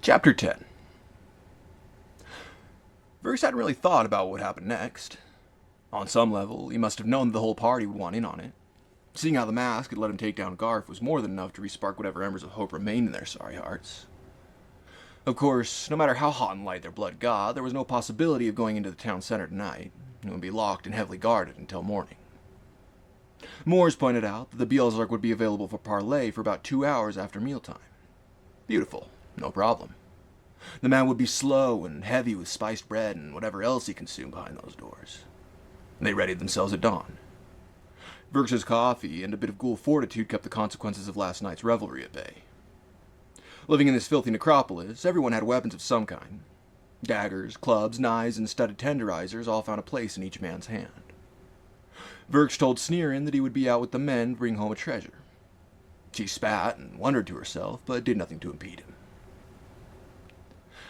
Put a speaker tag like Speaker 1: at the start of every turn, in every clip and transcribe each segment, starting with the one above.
Speaker 1: Chapter 10. Verse hadn't really thought about what happened next. On some level, he must have known that the whole party would want in on it. Seeing how the mask had let him take down Garf was more than enough to respark whatever embers of hope remained in their sorry hearts. Of course, no matter how hot and light their blood got, there was no possibility of going into the town center tonight. It would be locked and heavily guarded until morning. Moores pointed out that the Beelzark would be available for parley for about 2 hours after mealtime. Beautiful, no problem. The man would be slow and heavy with spiced bread and whatever else he consumed behind those doors. They readied themselves at dawn. Verx's coffee and a bit of ghoul fortitude kept the consequences of last night's revelry at bay. Living in this filthy necropolis, everyone had weapons of some kind. Daggers, clubs, knives, and studded tenderizers all found a place in each man's hand. Verx told Sneerin that he would be out with the men to bring home a treasure. She spat and wondered to herself, but did nothing to impede him.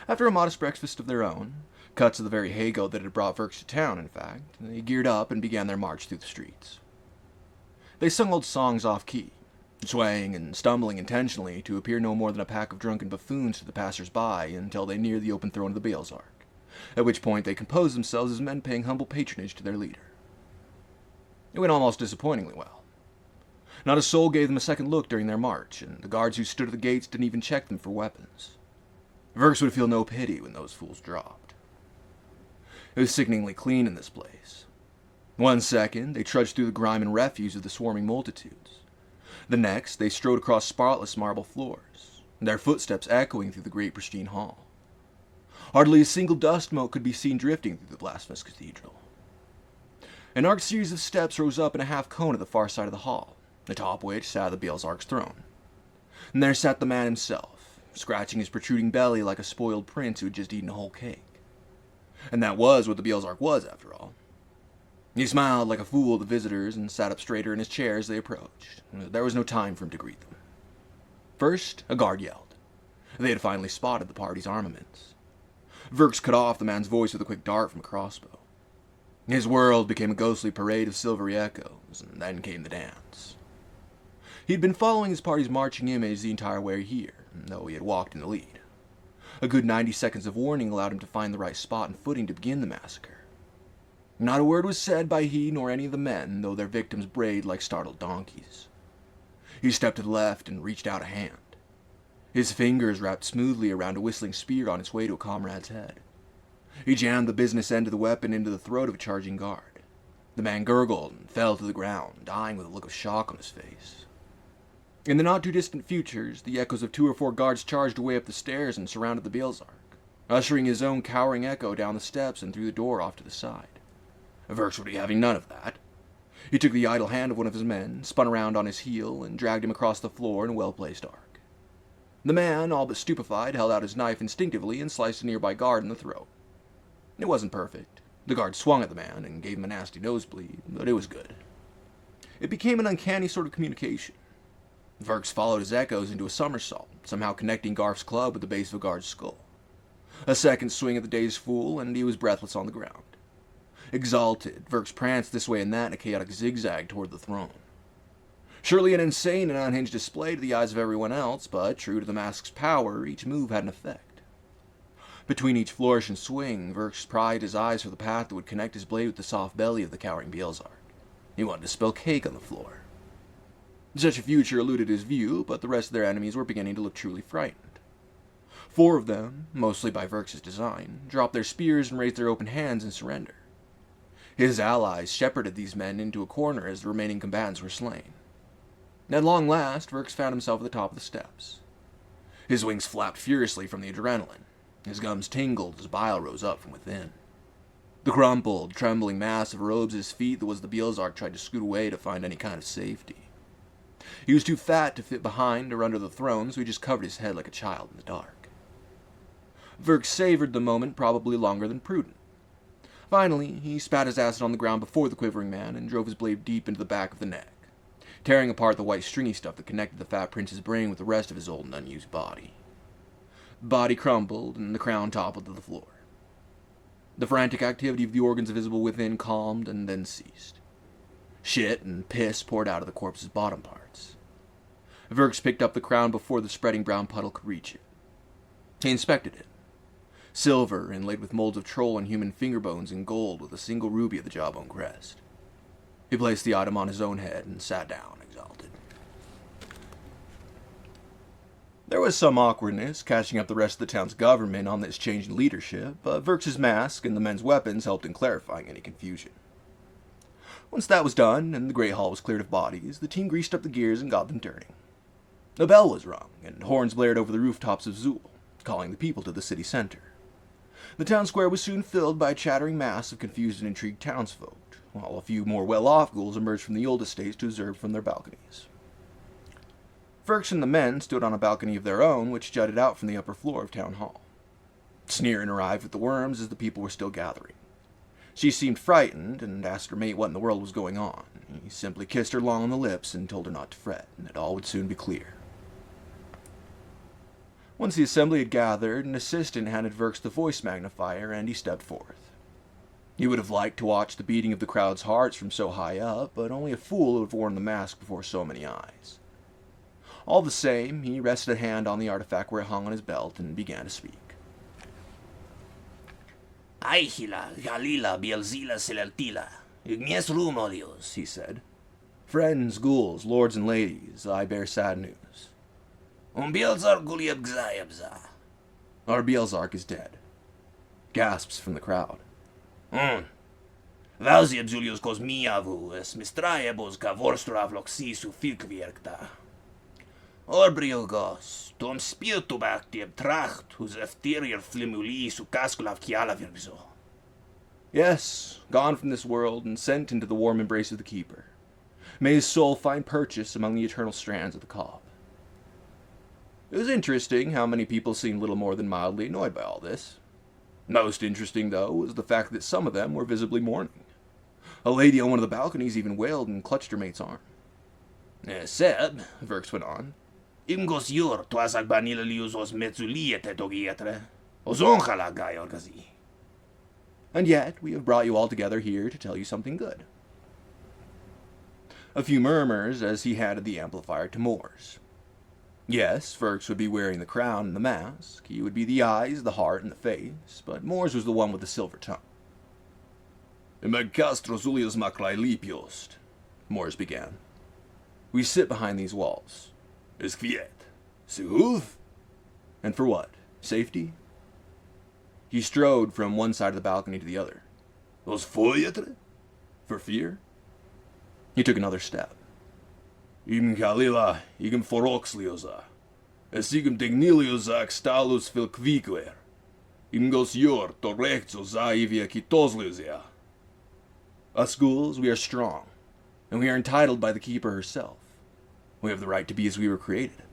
Speaker 1: After a modest breakfast of their own, cuts of the very Hago that had brought Verx to town, in fact, they geared up and began their march through the streets. They sung old songs off-key, swaying and stumbling intentionally to appear no more than a pack of drunken buffoons to the passers-by until they neared the open throne of the Beelzark, at which point they composed themselves as men paying humble patronage to their leader. It went almost disappointingly well. Not a soul gave them a second look during their march, and the guards who stood at the gates didn't even check them for weapons. Verx would feel no pity when those fools dropped. It was sickeningly clean in this place. 1 second, they trudged through the grime and refuse of the swarming multitudes. The next, they strode across spotless marble floors, their footsteps echoing through the great pristine hall. Hardly a single dust mote could be seen drifting through the blasphemous cathedral. An arched series of steps rose up in a half cone at the far side of the hall, atop which sat the Beelzark's throne. And there sat the man himself, scratching his protruding belly like a spoiled prince who had just eaten a whole cake. And that was what the Beelzark was, after all. He smiled like a fool at the visitors and sat up straighter in his chair as they approached. There was no time for him to greet them. First, a guard yelled. They had finally spotted the party's armaments. Verx cut off the man's voice with a quick dart from a crossbow. His world became a ghostly parade of silvery echoes, and then came the dance. He'd been following his party's marching image the entire way here, though he had walked in the lead. A good 90 seconds of warning allowed him to find the right spot and footing to begin the massacre. Not a word was said by he nor any of the men, though their victims brayed like startled donkeys. He stepped to the left and reached out a hand. His fingers wrapped smoothly around a whistling spear on its way to a comrade's head. He jammed the business end of the weapon into the throat of a charging guard. The man gurgled and fell to the ground, dying with a look of shock on his face. In the not-too-distant futures, the echoes of 2 or 4 guards charged away up the stairs and surrounded the Beelzark, ushering his own cowering echo down the steps and through the door off to the side. Verx would be having none of that. He took the idle hand of one of his men, spun around on his heel, and dragged him across the floor in a well-placed arc. The man, all but stupefied, held out his knife instinctively and sliced a nearby guard in the throat. It wasn't perfect. The guard swung at the man and gave him a nasty nosebleed, but it was good. It became an uncanny sort of communication. Verx followed his echoes into a somersault, somehow connecting Garf's club with the base of a guard's skull. A second swing at the dazed fool, and he was breathless on the ground. Exalted, Verx pranced this way and that in a chaotic zigzag toward the throne. Surely an insane and unhinged display to the eyes of everyone else, but true to the mask's power, each move had an effect. Between each flourish and swing, Verx pried his eyes for the path that would connect his blade with the soft belly of the cowering Beelzark. He wanted to spill cake on the floor. Such a future eluded his view, but the rest of their enemies were beginning to look truly frightened. 4 of them, mostly by Verx's design, dropped their spears and raised their open hands in surrender. His allies shepherded these men into a corner as the remaining combatants were slain. At long last, Verx found himself at the top of the steps. His wings flapped furiously from the adrenaline. His gums tingled as bile rose up from within. The crumpled, trembling mass of robes at his feet that was the Beelzark tried to scoot away to find any kind of safety. He was too fat to fit behind or under the throne, so he just covered his head like a child in the dark. Verx savored the moment probably longer than prudent. Finally, he spat his acid on the ground before the quivering man and drove his blade deep into the back of the neck, tearing apart the white stringy stuff that connected the fat prince's brain with the rest of his old and unused body. The body crumbled, and the crown toppled to the floor. The frantic activity of the organs visible within calmed and then ceased. Shit and piss poured out of the corpse's bottom parts. Verx picked up the crown before the spreading brown puddle could reach it. He inspected it. Silver, inlaid with molds of troll and human finger bones in gold with a single ruby at the jawbone crest. He placed the item on his own head and sat down, exalted. There was some awkwardness catching up the rest of the town's government on this change in leadership, but Verx's mask and the men's weapons helped in clarifying any confusion. Once that was done, and the Great Hall was cleared of bodies, the team greased up the gears and got them turning. A bell was rung, and horns blared over the rooftops of Zool, calling the people to the city center. The town square was soon filled by a chattering mass of confused and intrigued townsfolk, while a few more well-off ghouls emerged from the old estates to observe from their balconies. Verx and the men stood on a balcony of their own, which jutted out from the upper floor of Town Hall. Sneerin arrived with the worms as the people were still gathering. She seemed frightened and asked her mate what in the world was going on. He simply kissed her long on the lips and told her not to fret, and that all would soon be clear. Once the assembly had gathered, an assistant handed Verx the voice magnifier, and he stepped forth. He would have liked to watch the beating of the crowd's hearts from so high up, but only a fool would have worn the mask before so many eyes. All the same, he rested a hand on the artifact where it hung on his belt and began to speak.
Speaker 2: Aihila, Galila, Bielzila, Selaltila, Ignies Rumodios,
Speaker 1: he said. Friends, ghouls, lords and ladies, I bear sad news.
Speaker 2: Bielzar Guliab Gzayabza.
Speaker 1: Our Bielzark is dead. Gasps from the crowd.
Speaker 2: Valziab Julius Kosmiavu, es mistraiebos Gavorstrav Loxisu Filkvirkta. Orbriogos, Tom Spirtubak dieb Tracht, whose Efterier Flimuli su Kaskulav Kialavirgzo.
Speaker 1: Yes, gone from this world and sent into the warm embrace of the Keeper. May his soul find purchase among the eternal strands of the cob. It was interesting how many people seemed little more than mildly annoyed by all this. Most interesting, though, was the fact that some of them were visibly mourning. A lady on one of the balconies even wailed and clutched her mate's arm.
Speaker 2: Seb,
Speaker 1: Verx went on,
Speaker 2: Imgos Yor, Tuazak Banila Liusos Metzuliete Togietre, Ozonchala Gayorgazi.
Speaker 1: And yet, we have brought you all together here to tell you something good. A few murmurs as he handed the amplifier to Moors. Yes, Verx would be wearing the crown and the mask. He would be the eyes, the heart, and the face, but Moors was the one with the silver tongue.
Speaker 3: Imagcastro Zulius Macrailipiost,
Speaker 1: Moors began. We sit behind these walls.
Speaker 3: Esquiet. Seuth?
Speaker 1: And for what? Safety? He strode from one side of the balcony to the other.
Speaker 3: Os foietre?
Speaker 1: For fear? He took another step.
Speaker 3: Im Galila, igem foroxliosa. Esigem digniliosa extalus filquiquer. Im gos yor torrexo zaivia kitosliozia.
Speaker 1: Us ghouls, we are strong, and we are entitled by the Keeper herself. We have the right to be as we were created.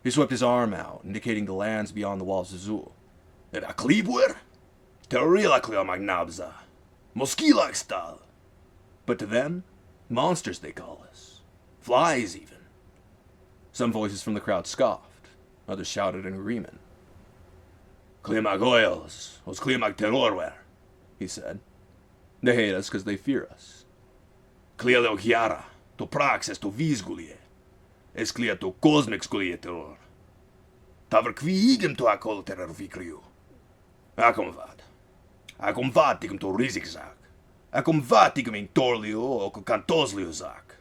Speaker 1: He swept his arm out, indicating the lands beyond the walls of Zool.
Speaker 3: Era clibwer? Terrila cleomagnabza. Moskila extal.
Speaker 1: But to them, monsters they call us. Flies, even. Some voices from the crowd scoffed. Others shouted in agreement.
Speaker 3: Climagoyos, os climag terrorwer,
Speaker 1: he said. They hate us because they fear us.
Speaker 3: Clialeo chiara, to praxes to visgulie. Es clia to cosmex gulie terror. Taver quigem to acol terror vicriu. Acum vaticum to rizikzak. Acum vaticum in torlio o cantoslio zak.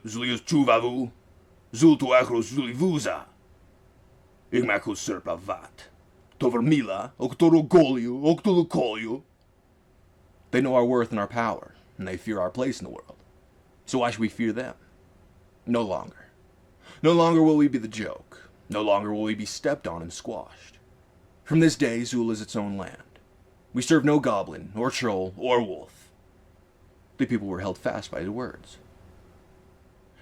Speaker 3: Zulius chuvavu, zultu acros zulivuza. Igmacus serpa vat. Tover mila, octorogolio, octolucolio.
Speaker 1: They know our worth and our power, and they fear our place in the world. So why should we fear them? No longer. No longer will we be the joke. No longer will we be stepped on and squashed. From this day, Zool is its own land. We serve no goblin, or troll, or wolf. The people were held fast by his words.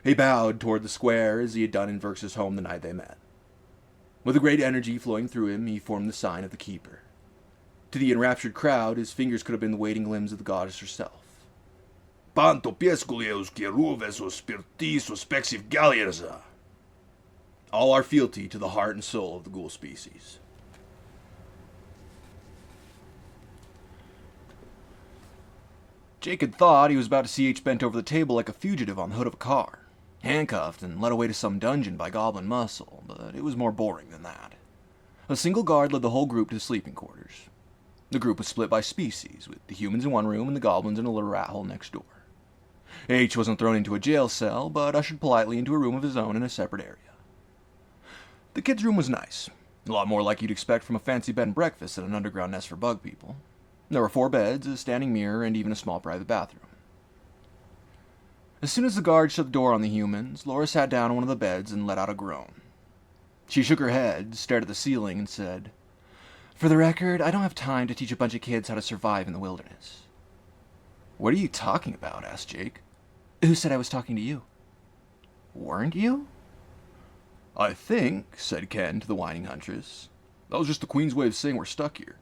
Speaker 1: He bowed toward the square as he had done in Verx's home the night they met. With a great energy flowing through him, he formed the sign of the Keeper. To the enraptured crowd, his fingers could have been the waiting limbs of the goddess herself.
Speaker 3: Panto piesculieus queruves os spirtis os spexiv galierza.
Speaker 1: All our fealty to the heart and soul of the ghoul species. Jake had thought he was about to see H bent over the table like a fugitive on the hood of a car, handcuffed and led away to some dungeon by goblin muscle, but it was more boring than that. A single guard led the whole group to the sleeping quarters. The group was split by species, with the humans in one room and the goblins in a little rat hole next door. H wasn't thrown into a jail cell, but ushered politely into a room of his own in a separate area. The kid's room was nice, a lot more like you'd expect from a fancy bed and breakfast at an underground nest for bug people. There were 4 beds, a standing mirror, and even a small private bathroom. As soon as the guard shut the door on the humans, Laura sat down on one of the beds and let out a groan. She shook her head, stared at the ceiling, and said, "For the record, I don't have time to teach a bunch of kids how to survive in the wilderness." "What are you talking about?" asked Jake. "Who said I was talking to you?" "Weren't you?" "I think," said Ken to the whining huntress, "that was just the Queen's way of saying we're stuck here."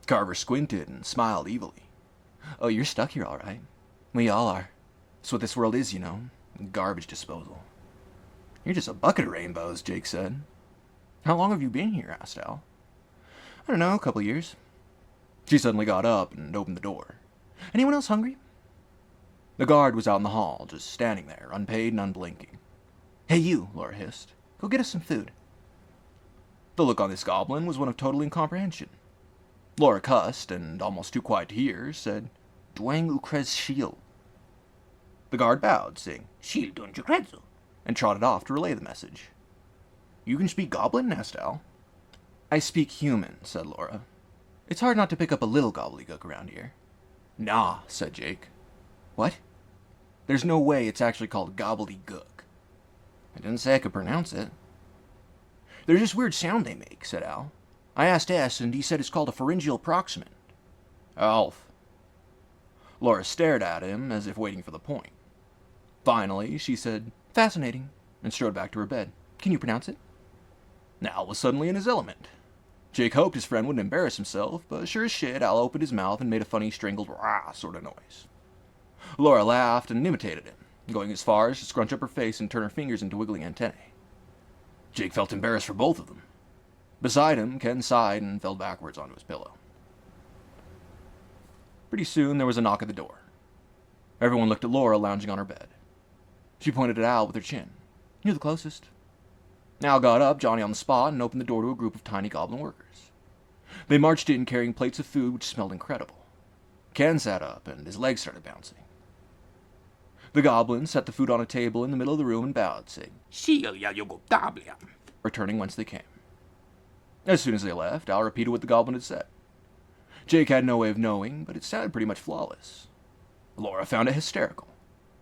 Speaker 1: Carver squinted and smiled evilly. "Oh, you're stuck here all right. We all are. That's what this world is, you know. Garbage disposal." "You're just a bucket of rainbows," Jake said. "How long have you been here?" asked Al. "I don't know, a couple years." She suddenly got up and opened the door. "Anyone else hungry?" The guard was out in the hall, just standing there, unpaid and unblinking. "Hey you," Laura hissed. "Go get us some food." The look on this goblin was one of total incomprehension. Laura cussed, and, almost too quiet to hear, said, "Dwang ukrez shield." The guard bowed, saying, "Shield unjukrezu," and trotted off to relay the message. "You can speak goblin?" asked Al. "I speak human," said Laura. "It's hard not to pick up a little gobbledygook around here." "Nah," said Jake. "What?" "There's no way it's actually called gobbledygook." "I didn't say I could pronounce it." "There's this weird sound they make," said Al. "I asked S, and he said it's called a pharyngeal proximant." "Alf." Laura stared at him, as if waiting for the point. Finally, she said, "Fascinating," and strode back to her bed. "Can you pronounce it?" Al was suddenly in his element. Jake hoped his friend wouldn't embarrass himself, but sure as shit, Al opened his mouth and made a funny strangled rah sort of noise. Laura laughed and imitated him, going as far as to scrunch up her face and turn her fingers into wiggling antennae. Jake felt embarrassed for both of them. Beside him, Ken sighed and fell backwards onto his pillow. Pretty soon, there was a knock at the door. Everyone looked at Laura lounging on her bed. She pointed at Al with her chin. "You're the closest." Al got up, Johnny on the spot, and opened the door to a group of tiny goblin workers. They marched in carrying plates of food which smelled incredible. Ken sat up, and his legs started bouncing. The goblin set the food on a table in the middle of the room and bowed, saying, returning whence they came. As soon as they left, Al repeated what the goblin had said. Jake had no way of knowing, but it sounded pretty much flawless. Laura found it hysterical.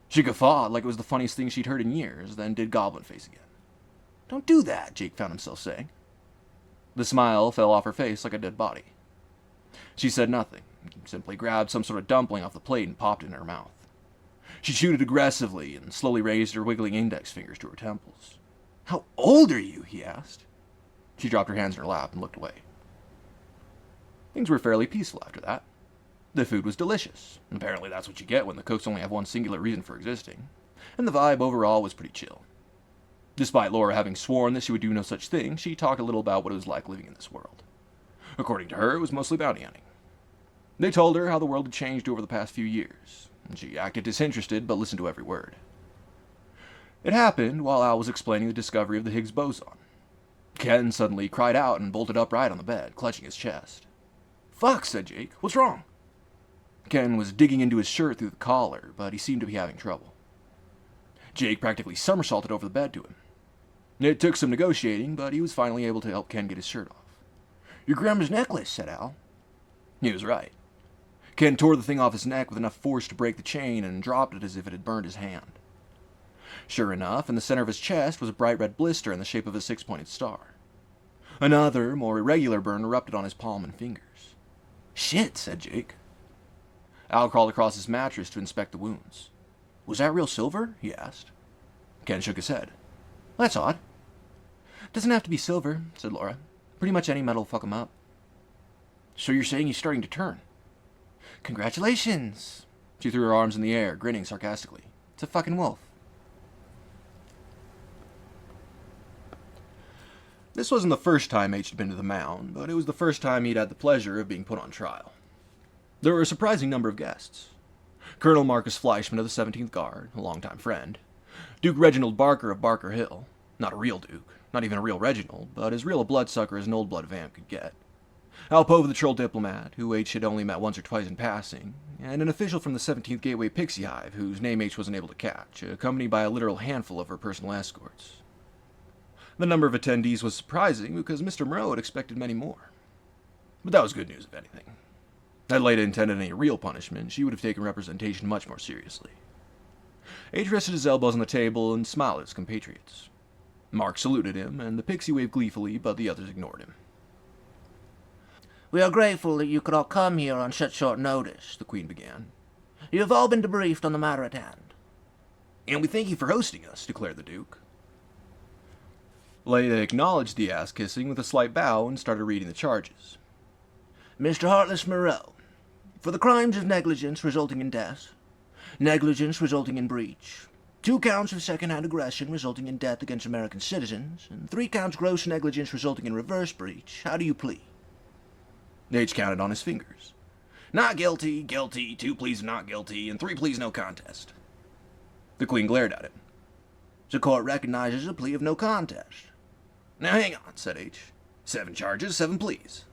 Speaker 1: She guffawed like it was the funniest thing she'd heard in years, then did goblin face again. "Don't do that," Jake found himself saying. The smile fell off her face like a dead body. She said nothing, simply grabbed some sort of dumpling off the plate and popped it in her mouth. She chewed it aggressively and slowly raised her wiggling index fingers to her temples. "How old are you?" he asked. She dropped her hands in her lap and looked away. Things were fairly peaceful after that. The food was delicious. Apparently that's what you get when the cooks only have one singular reason for existing. And the vibe overall was pretty chill. Despite Laura having sworn that she would do no such thing, she talked a little about what it was like living in this world. According to her, it was mostly bounty hunting. They told her how the world had changed over the past few years, and she acted disinterested but listened to every word. It happened while Al was explaining the discovery of the Higgs boson. Ken suddenly cried out and bolted upright on the bed, clutching his chest. "Fuck," said Jake. "What's wrong?" Ken was digging into his shirt through the collar, but he seemed to be having trouble. Jake practically somersaulted over the bed to him. It took some negotiating, but he was finally able to help Ken get his shirt off. "Your grandma's necklace," said Al. He was right. Ken tore the thing off his neck with enough force to break the chain and dropped it as if it had burned his hand. Sure enough, in the center of his chest was a bright red blister in the shape of a 6-pointed star. Another, more irregular burn erupted on his palm and fingers. "Shit," said Jake. Al crawled across his mattress to inspect the wounds. "Was that real silver?" he asked. Ken shook his head. "That's odd." "Doesn't have to be silver," said Laura. "Pretty much any metal will fuck him up." "So you're saying he's starting to turn?" "Congratulations!" She threw her arms in the air, grinning sarcastically. "It's a fucking wolf." This wasn't the first time H had been to the mound, but it was the first time he'd had the pleasure of being put on trial. There were a surprising number of guests. Colonel Marcus Fleischman of the 17th Guard, a longtime friend. Duke Reginald Barker of Barker Hill, not a real duke, Not even a real Reginald, but as real a bloodsucker as an old blood vamp could get. Alpova the troll diplomat, who H had only met once or twice in passing, and an official from the 17th Gateway Pixie Hive, whose name H wasn't able to catch, accompanied by a literal handful of her personal escorts. The number of attendees was surprising because Mr. Moreau had expected many more. But that was good news, if anything. Had Leda intended any real punishment, she would have taken representation much more seriously. H rested his elbows on the table and smiled at his compatriots. Mark saluted him, and the pixie waved gleefully, but the others ignored him.
Speaker 4: "We are grateful that you could all come here on such short notice," the Queen began. "You have all been debriefed on the matter at hand."
Speaker 1: "And we thank you for hosting us," declared the Duke. Leda acknowledged the ass-kissing with a slight bow and started reading the charges.
Speaker 4: Mr. Heartless Moreau, for the crimes of negligence resulting in death, negligence resulting in breach, 2 counts of second-hand aggression resulting in death against American citizens, and 3 counts gross negligence resulting in reverse breach, how do you plead?
Speaker 1: H counted on his fingers.
Speaker 2: Not guilty, guilty, 2 pleas not guilty, and 3 pleas no contest.
Speaker 1: The Queen glared at him.
Speaker 4: The court recognizes a plea of no contest.
Speaker 2: Now hang on, said H. 7 charges, 7 pleas.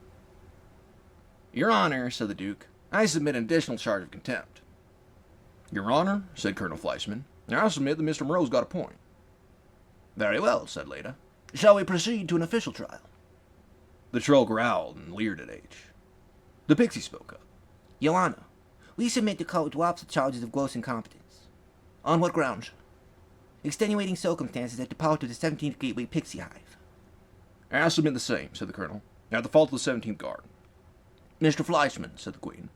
Speaker 1: Your Honor, said the Duke, I submit an additional charge of contempt. Your Honor, said Colonel Fleischman, I submit that Mr. Moreau's got a point.
Speaker 4: Very well, said Leda. Shall we proceed to an official trial?
Speaker 1: The troll growled and leered at H. The pixie spoke up.
Speaker 4: Your Honor, we submit the court drops the charges of gross incompetence. On what grounds? Extenuating circumstances at the part of the 17th Gateway Pixie Hive.
Speaker 1: I submit the same, said the Colonel, at the fault of the 17th Guard.
Speaker 4: Mr. Fleischman, said the Queen,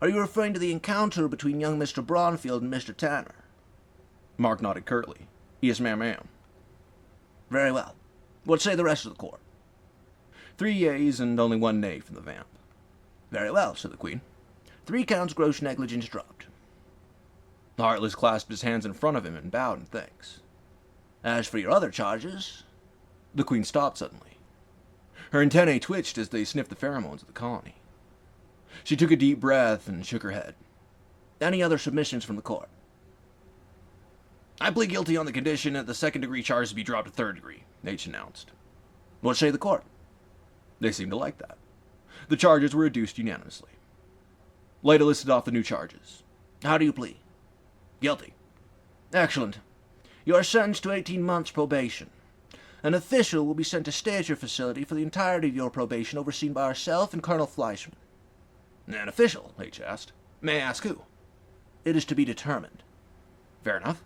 Speaker 4: are you referring to the encounter between young Mr. Braunfield and Mr. Tanner?
Speaker 1: Mark nodded curtly. Yes, ma'am.
Speaker 4: Very well. What say the rest of the court?
Speaker 1: 3 yeas and only 1 nay from the vamp.
Speaker 4: Very well, said the Queen. 3 counts gross negligence dropped.
Speaker 1: The Heartless clasped his hands in front of him and bowed in thanks.
Speaker 4: As for your other charges...
Speaker 1: The Queen stopped suddenly. Her antennae twitched as they sniffed the pheromones of the colony. She took a deep breath and shook her head.
Speaker 4: Any other submissions from the court?
Speaker 2: I plead guilty on the condition that the 2nd-degree charges be dropped to 3rd degree, H announced.
Speaker 4: What say the court?
Speaker 1: They seemed to like that. The charges were reduced unanimously. Leda listed off the new charges.
Speaker 4: How do you plead?
Speaker 2: Guilty.
Speaker 4: Excellent. You are sentenced to 18 months probation. An official will be sent to stay at your facility for the entirety of your probation, overseen by ourselves and Colonel Fleischman.
Speaker 2: An official? H asked. May I ask who?
Speaker 4: It is to be determined.
Speaker 2: Fair enough.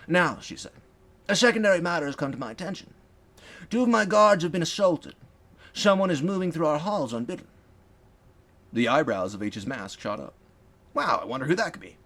Speaker 4: Now, she said, a secondary matter has come to my attention. 2 of my guards have been assaulted. Someone is moving through our halls unbidden.
Speaker 1: The eyebrows of H's mask shot up.
Speaker 2: Wow, I wonder who that could be.